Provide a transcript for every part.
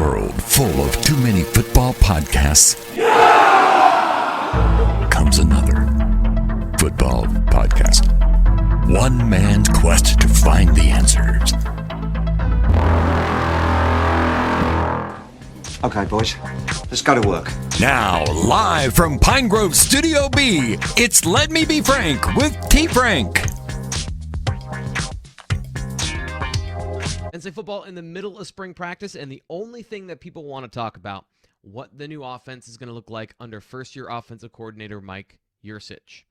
world full of too many football podcasts comes another football podcast. One man's quest to find the answers. Okay, boys, let's go to work. Now, live from Pine Grove Studio B, it's Let Me Be Frank with T. Frank. Penn State football in the middle of spring practice, and the only thing that people want to talk about, what the new offense is going to look like under first-year offensive coordinator Mike Yurcich.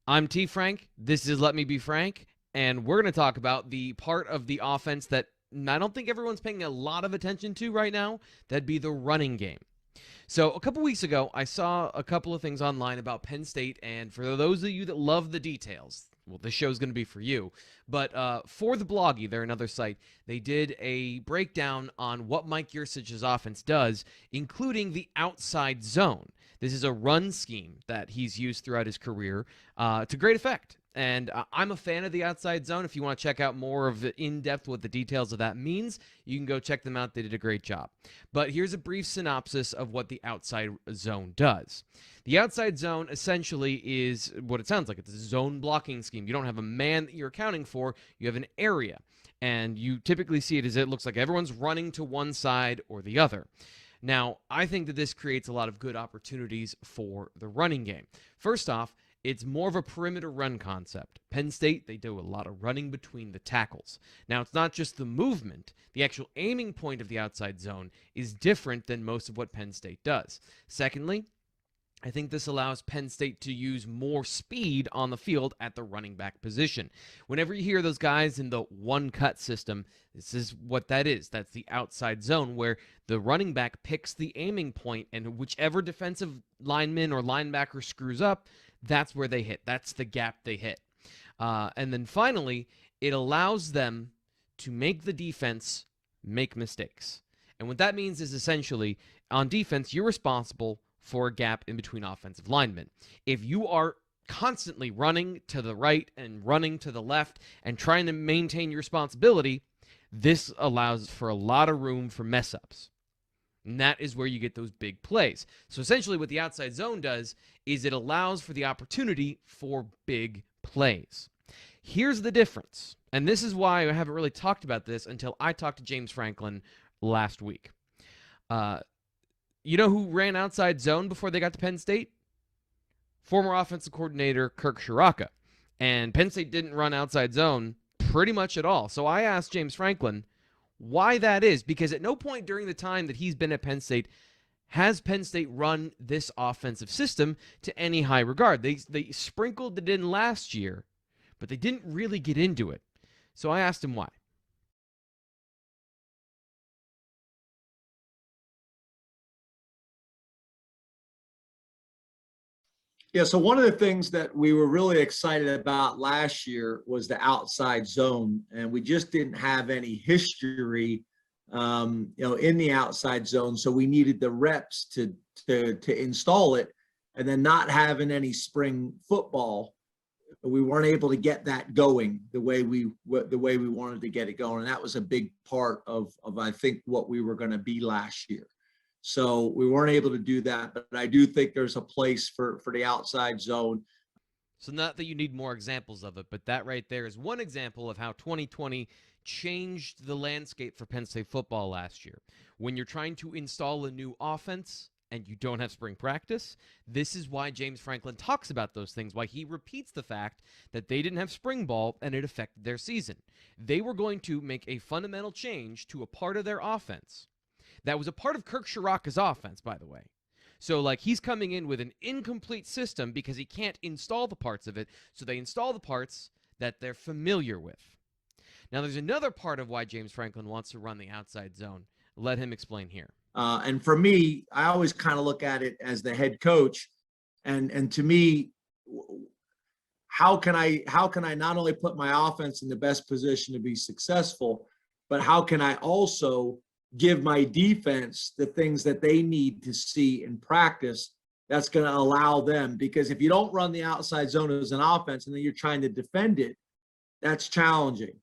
I'm T. Frank. This is Let Me Be Frank, and we're going to talk about the part of the offense that I don't think everyone's paying a lot of attention to right now. That'd be the running game. So a couple weeks ago, I saw a couple of things online about Penn State, and for those of you that love the details, well, this show's going to be for you. But for the Bloggy, they're another site, they did a breakdown on what Mike Yurcich's offense does, including the outside zone. This is a run scheme that he's used throughout his career to great effect. And I'm a fan of the outside zone. If you want to check out more of the in-depth what the details of that means, you can go check them out. They did a great job. But here's a brief synopsis of what the outside zone does. The outside zone essentially is what it sounds like. It's a zone blocking scheme. You don't have a man that you're accounting for. You have an area. And you typically see it as it looks like everyone's running to one side or the other. Now, I think that this creates a lot of good opportunities for the running game. First off, it's more of a perimeter run concept. Penn State, they do a lot of running between the tackles. Now, it's not just the movement. The actual aiming point of the outside zone is different than most of what Penn State does. Secondly, I think this allows Penn State to use more speed on the field at the running back position. Whenever you hear those guys in the one-cut system, this is what that is. That's the outside zone where the running back picks the aiming point, and whichever defensive lineman or linebacker screws up, that's where they hit. That's the gap they hit. And then finally, it allows them to make the defense make mistakes. And what that means is essentially, on defense, you're responsible for a gap in between offensive linemen. If you are constantly running to the right and running to the left and trying to maintain your responsibility, this allows for a lot of room for mess-ups. And that is where you get those big plays. So essentially what the outside zone does is it allows for the opportunity for big plays. Here's the difference. And this is why I haven't really talked about this until I talked to James Franklin last week. You know who ran outside zone before they got to Penn State? Former offensive coordinator Kirk Ciarrocca. And Penn State didn't run outside zone pretty much at all. So I asked James Franklin why that is, because at no point during the time that he's been at Penn State has Penn State run this offensive system to any high regard. They sprinkled it in last year, but they didn't really get into it. So I asked him why. Yeah, so one of the things that we were really excited about last year was the outside zone, and we just didn't have any history, in the outside zone. So we needed the reps to install it, and then not having any spring football, we weren't able to get that going the way we wanted to get it going, and that was a big part of I think what we were going to be last year. So we weren't able to do that, but I do think there's a place for the outside zone. So not that you need more examples of it, but that right there is one example of how 2020 changed the landscape for Penn State football last year. When you're trying to install a new offense and you don't have spring practice, this is why James Franklin talks about those things, why he repeats the fact that they didn't have spring ball and it affected their season. They were going to make a fundamental change to a part of their offense that was a part of Kirk Ciarrocca's offense, by the way. So, he's coming in with an incomplete system because he can't install the parts of it, so they install the parts that they're familiar with. Now, there's another part of why James Franklin wants to run the outside zone. Let him explain here. And for me, I always kind of look at it as the head coach, and to me, how can I not only put my offense in the best position to be successful, but how can I also give my defense the things that they need to see in practice that's going to allow them? Because if you don't run the outside zone as an offense and then you're trying to defend it, that's challenging.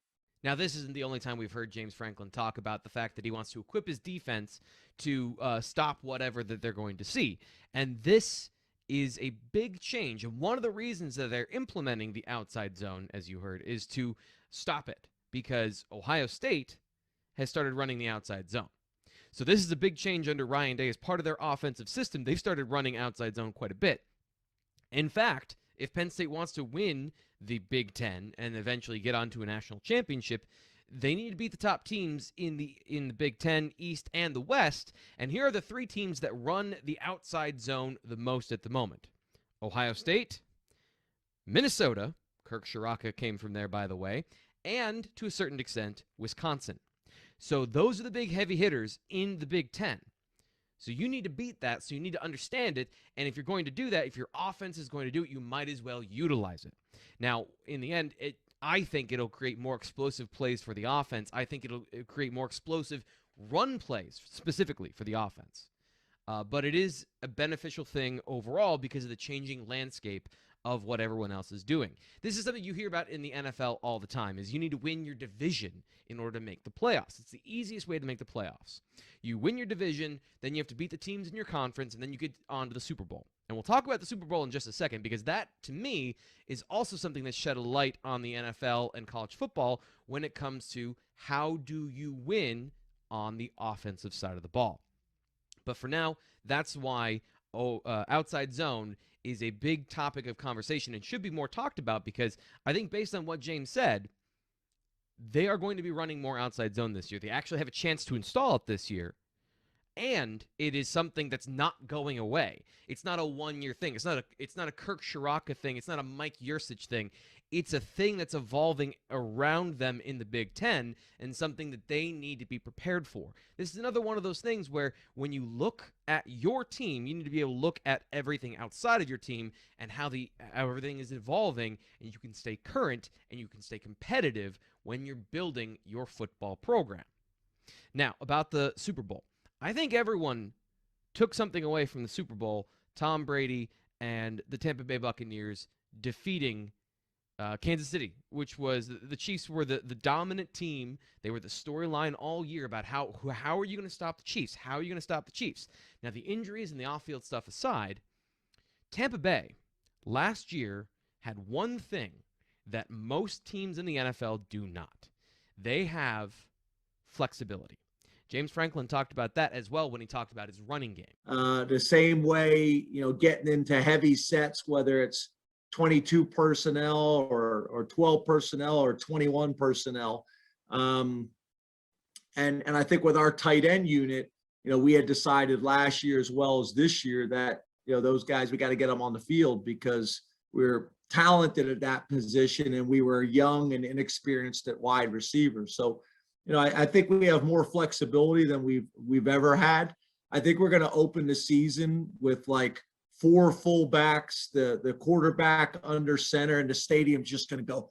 Now, this isn't the only time we've heard James Franklin talk about the fact that he wants to equip his defense to stop whatever that they're going to see. And this is a big change. And one of the reasons that they're implementing the outside zone, as you heard, is to stop it, because Ohio State has started running the outside zone. So this is a big change under Ryan Day. As part of their offensive system, they've started running outside zone quite a bit. In fact, if Penn State wants to win the Big Ten and eventually get onto a national championship, they need to beat the top teams in the Big Ten, East, and the West. And here are the three teams that run the outside zone the most at the moment: Ohio State, Minnesota — Kirk Shiraka came from there, by the way — and, to a certain extent, Wisconsin. So those are the big heavy hitters in the Big Ten. So you need to beat that, so you need to understand it. And if you're going to do that, if your offense is going to do it, you might as well utilize it. Now, in the end, I think it'll create more explosive plays for the offense. I think it'll create more explosive run plays, specifically for the offense. But it is a beneficial thing overall because of the changing landscape of what everyone else is doing. This is something you hear about in the NFL all the time, is you need to win your division in order to make the playoffs. It's the easiest way to make the playoffs. You win your division, then you have to beat the teams in your conference, and then you get on to the Super Bowl. And we'll talk about the Super Bowl in just a second, because that, to me, is also something that shed a light on the NFL and college football when it comes to how do you win on the offensive side of the ball. But for now, that's why outside zone is a big topic of conversation and should be more talked about, because I think based on what James said, they are going to be running more outside zone this year. They actually have a chance to install it this year, and it is something that's not going away. It's not a one-year thing. It's not a Kirk Shiraka thing. It's not a Mike Yurcich thing. It's a thing that's evolving around them in the Big Ten, and something that they need to be prepared for. This is another one of those things where when you look at your team, you need to be able to look at everything outside of your team and how everything is evolving, and you can stay current and you can stay competitive when you're building your football program. Now, about the Super Bowl. I think everyone took something away from the Super Bowl: Tom Brady and the Tampa Bay Buccaneers defeating Kansas City, which was the Chiefs were the dominant team. They were the storyline all year about how are you going to stop the Chiefs? How are you going to stop the Chiefs? Now, the injuries and the off-field stuff aside, Tampa Bay last year had one thing that most teams in the NFL do not. They have flexibility. James Franklin talked about that as well when he talked about his running game. The same way, getting into heavy sets, whether it's 22 personnel or 12 personnel or 21 personnel. And I think with our tight end unit, we had decided last year as well as this year that, those guys, we got to get them on the field because we're talented at that position and we were young and inexperienced at wide receiver. So, I think we have more flexibility than we've ever had. I think we're going to open the season with like 4 fullbacks, the quarterback under center, and the stadium's just going to go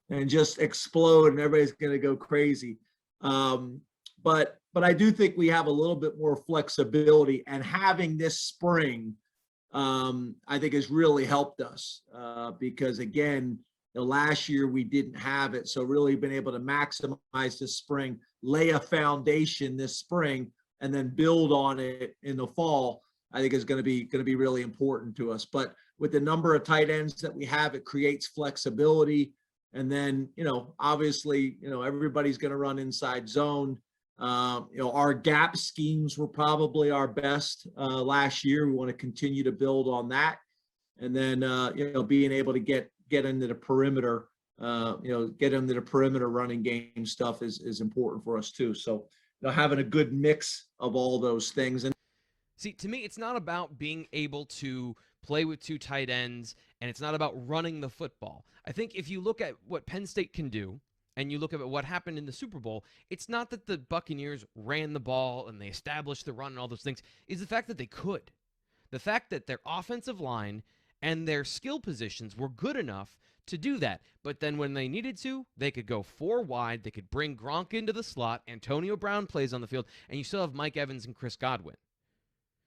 and just explode, and everybody's going to go crazy. But I do think we have a little bit more flexibility, and having this spring, I think has really helped us because again, last year we didn't have it. So really been able to maximize this spring, lay a foundation this spring, and then build on it in the fall, I think is going to be really important to us. But with the number of tight ends that we have, it creates flexibility. And then, obviously, everybody's going to run inside zone. Our gap schemes were probably our best last year. We want to continue to build on that. And then, being able to get into the perimeter, get into the perimeter running game stuff is important for us too. So, having a good mix of all those things. And see, to me, it's not about being able to play with 2 tight ends, and it's not about running the football. I think if you look at what Penn State can do, and you look at what happened in the Super Bowl, it's not that the Buccaneers ran the ball and they established the run and all those things. It's the fact that they could. The fact that their offensive line and their skill positions were good enough to do that. But then when they needed to, they could go 4 wide. They could bring Gronk into the slot. Antonio Brown plays on the field. And you still have Mike Evans and Chris Godwin.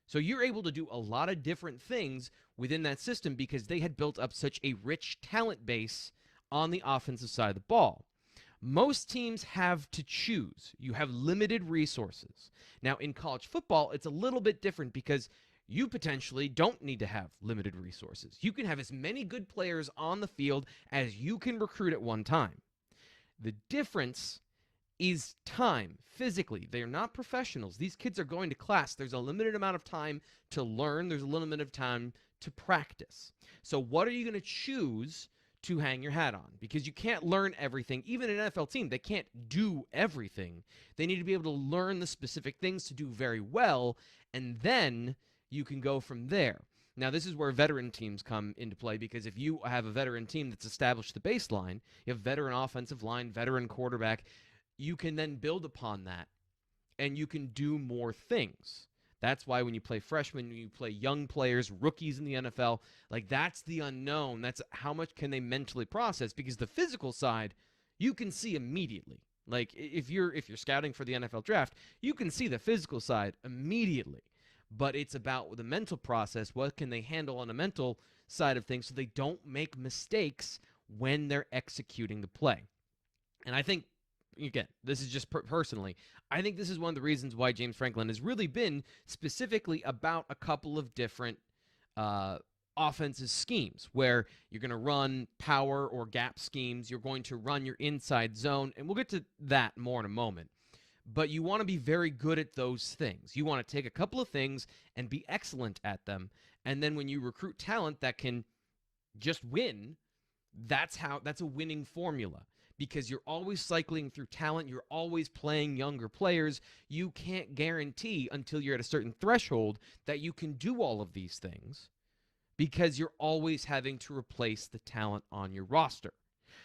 So you're able to do a lot of different things within that system because they had built up such a rich talent base on the offensive side of the ball. Most teams have to choose. You have limited resources. Now, in college football, it's a little bit different because you potentially don't need to have limited resources. You can have as many good players on the field as you can recruit at one time. The difference is time, physically. They are not professionals. These kids are going to class. There's a limited amount of time to learn. There's a limited amount of time to practice. So what are you going to choose to hang your hat on? Because you can't learn everything. Even an NFL team, they can't do everything. They need to be able to learn the specific things to do very well, and then you can go from there. Now, this is where veteran teams come into play, because if you have a veteran team that's established the baseline, you have veteran offensive line, veteran quarterback, you can then build upon that, and you can do more things. That's why when you play freshmen, when you play young players, rookies in the NFL, like that's the unknown. That's how much can they mentally process, because the physical side, you can see immediately. Like if you're scouting for the NFL draft, you can see the physical side immediately. But it's about the mental process. What can they handle on the mental side of things so they don't make mistakes when they're executing the play? And I think, again, this is just personally, I think this is one of the reasons why James Franklin has really been specifically about a couple of different offensive schemes, where you're going to run power or gap schemes, you're going to run your inside zone, and we'll get to that more in a moment. But you want to be very good at those things. You want to take a couple of things and be excellent at them, and then when you recruit talent that can just win, that's a winning formula. Because you're always cycling through talent, you're always playing younger players. You can't guarantee until you're at a certain threshold that you can do all of these things, because you're always having to replace the talent on your roster.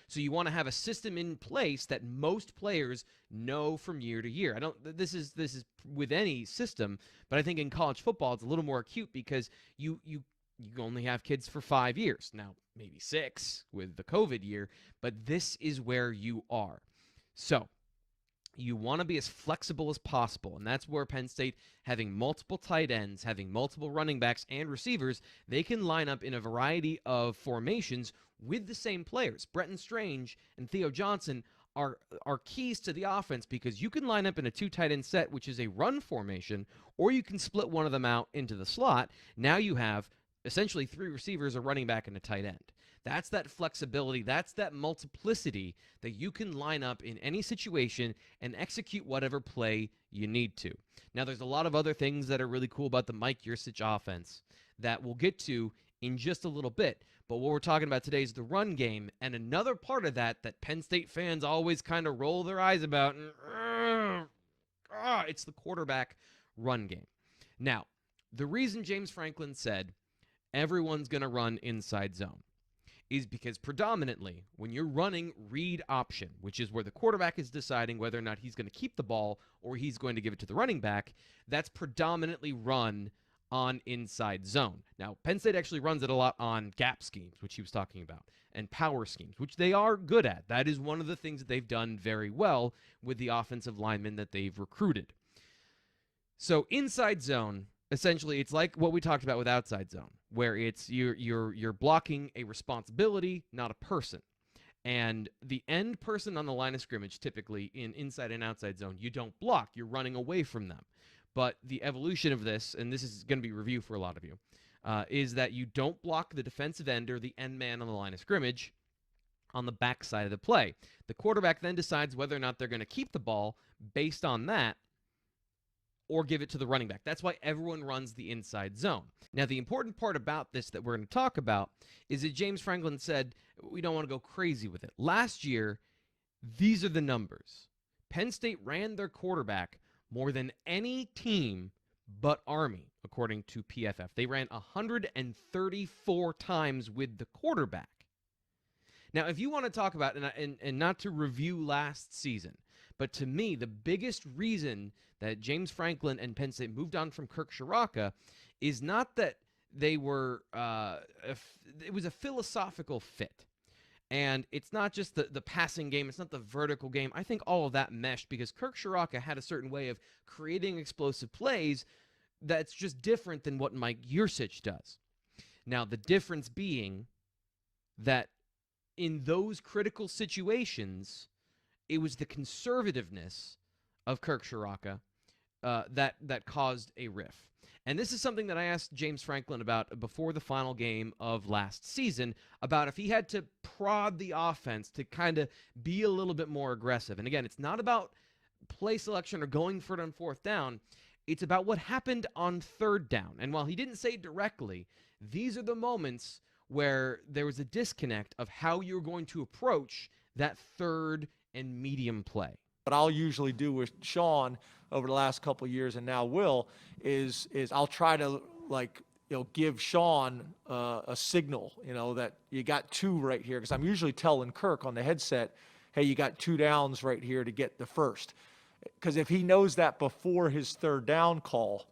So you want to have a system in place that most players know from year to year. This is with any system, but I think in college football it's a little more acute, because you only have kids for 5 years. Now, maybe 6 with the COVID year, but this is where you are. So you want to be as flexible as possible, and that's where Penn State, having multiple tight ends, having multiple running backs and receivers, they can line up in a variety of formations with the same players. Bretton Strange and Theo Johnson are keys to the offense, because you can line up in a 2 tight end set, which is a run formation, or you can split one of them out into the slot. Now you have essentially 3 receivers, a running back, and a tight end. That's that flexibility. That's that multiplicity that you can line up in any situation and execute whatever play you need to. Now, there's a lot of other things that are really cool about the Mike Yurcich offense that we'll get to in just a little bit. But what we're talking about today is the run game, and another part of that Penn State fans always kind of roll their eyes about, and it's the quarterback run game. Now, the reason James Franklin said everyone's going to run inside zone is because predominantly when you're running read option, which is where the quarterback is deciding whether or not he's going to keep the ball or he's going to give it to the running back, that's predominantly run on inside zone. Now, Penn State actually runs it a lot on gap schemes, which he was talking about, and power schemes, which they are good at. That is one of the things that they've done very well with the offensive linemen that they've recruited. So inside zone, essentially, it's like what we talked about with outside zone, where it's you're blocking a responsibility, not a person. And the end person on the line of scrimmage, typically in inside and outside zone, you don't block. You're running away from them. But the evolution of this, and this is going to be review for a lot of you, is that you don't block the defensive end or the end man on the line of scrimmage on the backside of the play. The quarterback then decides whether or not they're going to keep the ball based on that, or give it to the running back. That's why everyone runs the inside zone. Now, the important part about this that we're going to talk about is that James Franklin said we don't want to go crazy with it. Last year, these are the numbers. Penn State ran their quarterback more than any team but Army, according to PFF. They ran 134 times with the quarterback. Now, if you want to talk about, and not to review last season, but to me, the biggest reason that James Franklin and Penn State moved on from Kirk Ciarrocca is not that they were, it was a philosophical fit. And it's not just the passing game. It's not the vertical game. I think all of that meshed because Kirk Ciarrocca had a certain way of creating explosive plays that's just different than what Mike Yurcich does. Now, the difference being that in those critical situations, it was the conservativeness of Kirk Ciarrocca that caused a riff. And this is something that I asked James Franklin about before the final game of last season, about if he had to prod the offense to kind of be a little bit more aggressive. And again, it's not about play selection or going for it on fourth down. It's about what happened on third down. And while he didn't say it directly, these are the moments where there was a disconnect of how you're going to approach that third and medium play. What I'll usually do with Sean over the last couple of years, and now Will, is I'll try to give Sean a signal, that you got 2 right here, because I'm usually telling Kirk on the headset, hey, you got 2 downs right here to get the first. Because if he knows that before his third down call,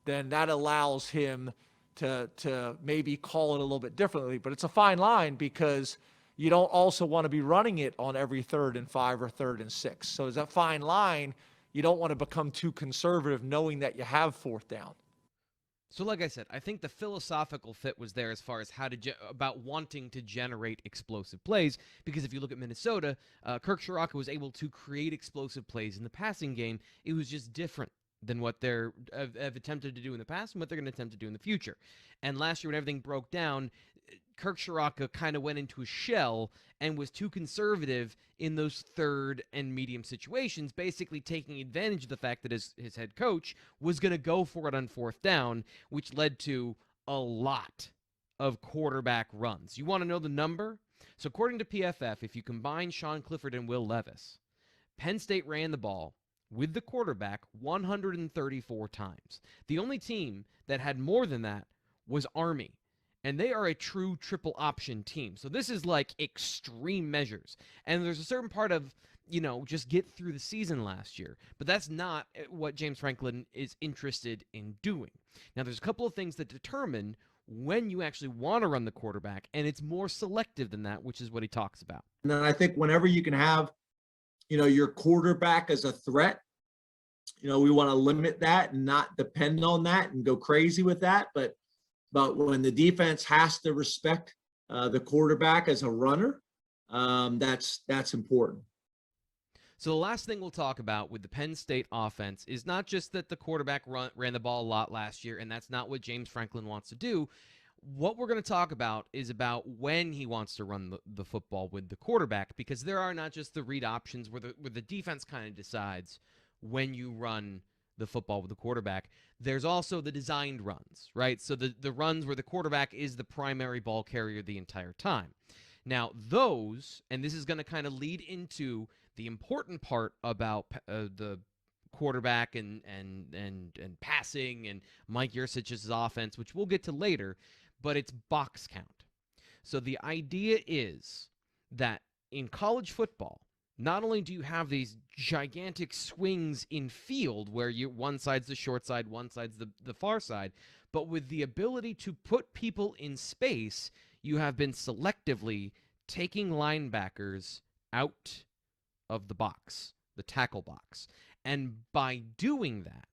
then that allows him to maybe call it a little bit differently. But it's a fine line, because you don't also want to be running it on every 3rd and 5 or 3rd and 6. So it's a fine line. You don't want to become too conservative knowing that you have 4th down. So like I said, I think the philosophical fit was there as far as how to about wanting to generate explosive plays, because if you look at Minnesota, Kirk Ciarrocca was able to create explosive plays in the passing game. It was just different than what they're have attempted to do in the past and what they're going to attempt to do in the future. And last year when everything broke down, Kirk Ciarrocca kind of went into a shell and was too conservative in those third and medium situations, basically taking advantage of the fact that his head coach was going to go for it on fourth down, which led to a lot of quarterback runs. You want to know the number? So according to PFF, if you combine Sean Clifford and Will Levis, Penn State ran the ball with the quarterback 134 times. The only team that had more than that was Army. And they are a true triple option team. So this is like extreme measures. And there's a certain part of, just get through the season last year. But that's not what James Franklin is interested in doing. Now, there's a couple of things that determine when you actually want to run the quarterback. And it's more selective than that, which is what he talks about. And then I think whenever you can have, your quarterback as a threat, we want to limit that and not depend on that and go crazy with that. But when the defense has to respect the quarterback as a runner, that's important. So the last thing we'll talk about with the Penn State offense is not just that the quarterback ran the ball a lot last year, and that's not what James Franklin wants to do. What we're going to talk about is about when he wants to run the football with the quarterback, because there are not just the read options where the defense kind of decides when you run the football with the quarterback. There's also the designed runs, right? So the runs where the quarterback is the primary ball carrier the entire time. Now those, and this is going to kind of lead into the important part about the quarterback and passing and Mike Yurcich's offense, which we'll get to later, but it's box count. So the idea is that in college football, not only do you have these gigantic swings in field where one side's the short side, one side's the far side, but with the ability to put people in space, you have been selectively taking linebackers out of the box, the tackle box. And by doing that,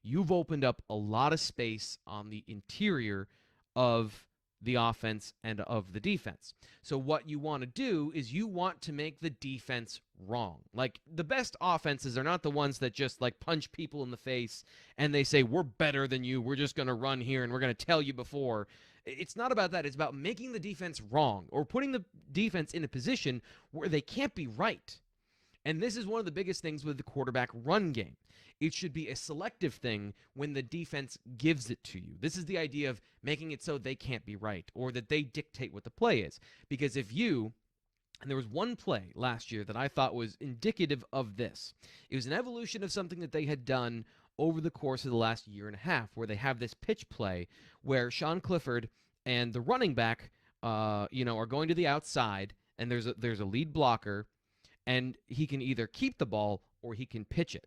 you've opened up a lot of space on the interior of the offense and of the defense. So what you want to do is you want to make the defense wrong. Like, the best offenses are not the ones that just punch people in the face and they say, we're better than you, we're just going to run here and we're going to tell you before. It's not about that. It's about making the defense wrong or putting the defense in a position where they can't be right. And this is one of the biggest things with the quarterback run game. It should be a selective thing when the defense gives it to you. This is the idea of making it so they can't be right or that they dictate what the play is. Because if you, and there was one play last year that I thought was indicative of this. It was an evolution of something that they had done over the course of the last year and a half, where they have this pitch play where Sean Clifford and the running back, are going to the outside, and there's a lead blocker, and he can either keep the ball or he can pitch it.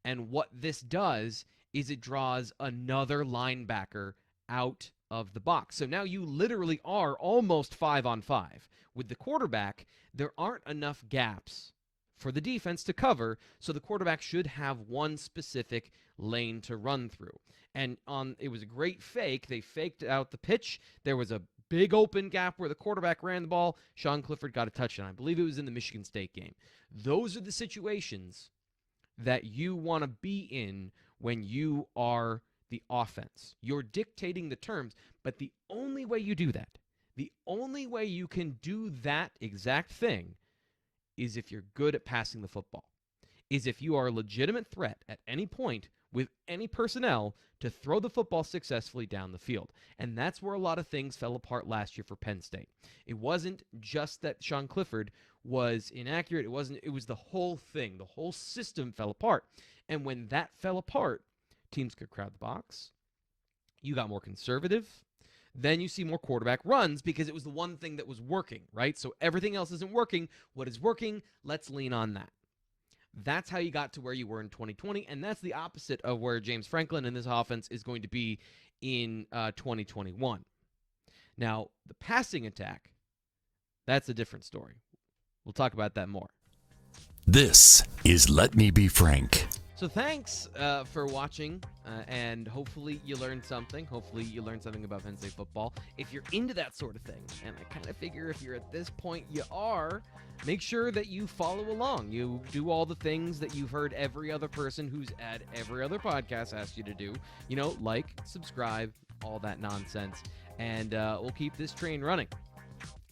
And what this does is it draws another linebacker out of the box. So now you literally are almost 5-on-5. With the quarterback, there aren't enough gaps for the defense to cover, so the quarterback should have one specific lane to run through. And it was a great fake. They faked out the pitch. There was a big open gap where the quarterback ran the ball. Sean Clifford got a touchdown. I believe it was in the Michigan State game. Those are the situations that you want to be in when you are the offense. You're dictating the terms, but the only way you do that, the only way you can do that exact thing is if you're good at passing the football, is if you are a legitimate threat at any point with any personnel to throw the football successfully down the field. And that's where a lot of things fell apart last year for Penn State. It wasn't just that Sean Clifford was inaccurate. It was the whole thing. The whole system fell apart. And when that fell apart, teams could crowd the box. You got more conservative. Then you see more quarterback runs because it was the one thing that was working, right? So everything else isn't working. What is working? Let's lean on that. That's how you got to where you were in 2020, and that's the opposite of where James Franklin and this offense is going to be in 2021. Now, the passing attack, that's a different story. We'll talk about that more. This is Let Me Be Frank. So thanks for watching, and hopefully you learned something. Hopefully you learned something about Penn State football. If you're into that sort of thing, and I kind of figure if you're at this point you are, make sure that you follow along. You do all the things that you've heard every other person who's at every other podcast ask you to do. You know, like, subscribe, all that nonsense, and we'll keep this train running.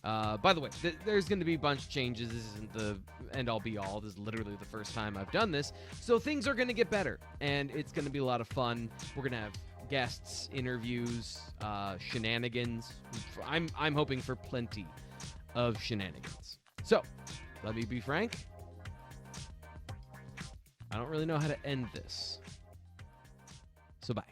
By the way, there's going to be a bunch of changes. This isn't the end-all be-all. This is literally the first time I've done this. So things are going to get better, and it's going to be a lot of fun. We're going to have guests, interviews, shenanigans. I'm hoping for plenty of shenanigans. So, let me be frank. I don't really know how to end this. So bye.